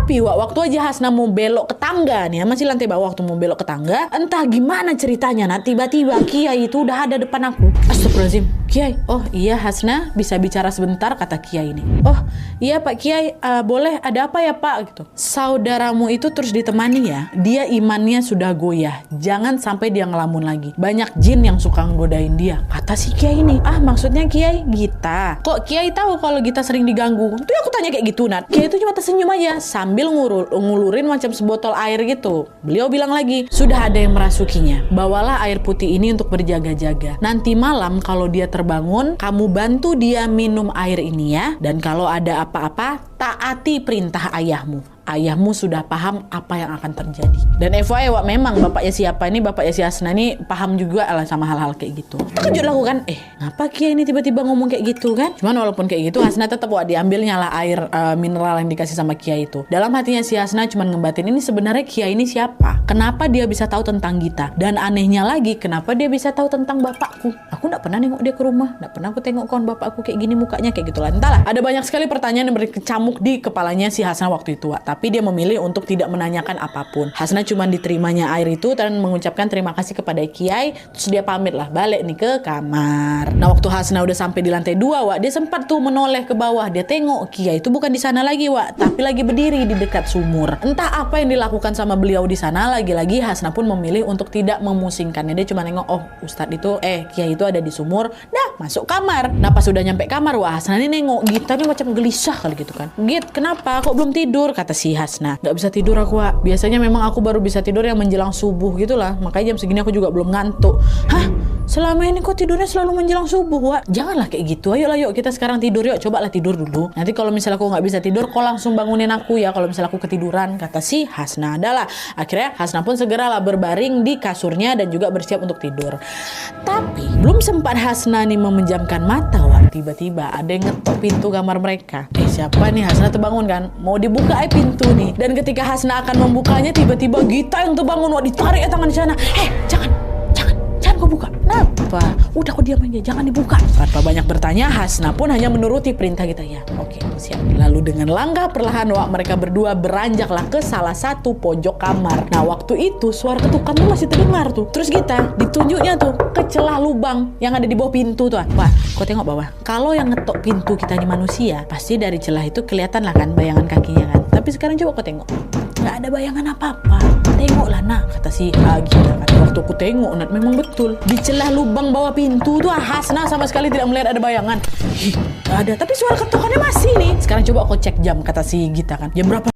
Tapi waktu aja Hasna mau belok ke tangga nih, masih lantai bawah, waktu mau belok ke tangga, entah gimana ceritanya, nah tiba-tiba Kiai itu udah ada depan aku. Astagfirullahaladzim, Kiai, oh iya Hasna, bisa bicara sebentar, kata Kiai ini. Oh iya Pak Kiai, boleh, ada apa ya Pak? Gitu. Saudaramu itu terus ditemani ya, dia imannya sudah goyah, jangan sampai dia ngelamun lagi. Banyak jin yang suka nggodain dia, kata si Kiai ini. Ah maksudnya Kiai, Gita. Kok Kiai tahu kalau Gita sering diganggu? Tuh aku tanya kayak gitu, Nat. Kiai itu cuma tersenyum aja sambil ngulurin macam sebotol air gitu. Beliau bilang lagi, sudah ada yang merasukinya. Bawalah air putih ini untuk berjaga-jaga. Nanti malam kalau dia terbangun, kamu bantu dia minum air ini ya. Dan kalau ada apa-apa, taati perintah ayahmu. Ayahmu sudah paham apa yang akan terjadi. Dan FYI, memang bapaknya siapa ini, bapaknya si Hasna ini paham juga lah sama hal-hal kayak gitu. Lanjut lakukan, ngapa Kiai ini tiba-tiba ngomong kayak gitu kan? Cuman walaupun kayak gitu, Hasna tetap diambilnya lah air mineral yang dikasih sama Kiai itu. Dalam hatinya si Hasna cuman ngebatin, ini sebenarnya Kiai ini siapa? Kenapa dia bisa tahu tentang Gita? Dan anehnya lagi, kenapa dia bisa tahu tentang bapakku? Aku gak pernah nengok dia ke rumah, gak pernah aku tengok kawan bapakku kayak gini mukanya, kayak gitulah. Entahlah, ada banyak sekali pertanyaan yang berkecamuk di kepalanya si Hasna waktu itu, tapi dia memilih untuk tidak menanyakan apapun. Hasna cuma diterimanya air itu dan mengucapkan terima kasih kepada Kiai, terus dia pamit lah balik nih ke kamar. Nah waktu Hasna udah sampai di lantai 2, dia sempat tuh menoleh ke bawah, dia tengok Kiai itu bukan di sana lagi, tapi lagi berdiri di dekat sumur. Entah apa yang dilakukan sama beliau di sana, lagi-lagi Hasna pun memilih untuk tidak memusingkannya. Dia cuma nengok, oh Ustadz itu, Kiai itu ada di sumur, dah masuk kamar. Nah pas sudah nyampe kamar, Hasna ini nengok Gita nih macam gelisah kali gitu kan. Git, kenapa? Kok belum tidur? Kata si Hasna. Gak bisa tidur aku, biasanya memang aku baru bisa tidur yang menjelang subuh gitulah, makanya jam segini aku juga belum ngantuk. Hah? Selama ini kok tidurnya selalu menjelang subuh, Janganlah kayak gitu. Ayolah yuk kita sekarang tidur yuk, cobalah tidur dulu. Nanti kalau misalnya aku gak bisa tidur, kau langsung bangunin aku ya kalau misalnya aku ketiduran, kata si Hasna. Adalah akhirnya Hasna pun segeralah berbaring di kasurnya dan juga bersiap untuk tidur. Tapi belum sempat Hasna nih memejamkan mata, tiba-tiba ada yang ngetok pintu kamar mereka. Siapa nih? Hasna terbangun kan, mau dibuka pintu nih. Dan ketika Hasna akan membukanya, tiba-tiba Gita yang terbangun, ditarik tangan di sana. Jangan kau buka. Kenapa? Udah kau diam aja, jangan dibuka. Tanpa banyak bertanya, Hasna pun hanya menuruti perintah kita ya. Oke, siap. Lalu dengan langkah perlahan mereka berdua beranjaklah ke salah satu pojok kamar. Nah waktu itu suara ketukan tuh masih terdengar tuh. Terus kita ditunjuknya tuh ke celah lubang yang ada di bawah pintu tuh. Kau tengok bawah. Kalau yang ngetok pintu kita ini manusia, pasti dari celah itu kelihatan lah kan bayangan kakinya kan. Tapi sekarang coba kau tengok, nggak ada bayangan apa-apa. Tengoklah nak, kata si Gita kan. Waktu aku tengok, Nat, memang betul di celah lubang bawah pintu tuh Hasna sama sekali tidak melihat ada bayangan. Nggak ada, tapi suara ketokannya masih nih. Sekarang coba aku cek jam, kata si Gita kan. Jam berapa?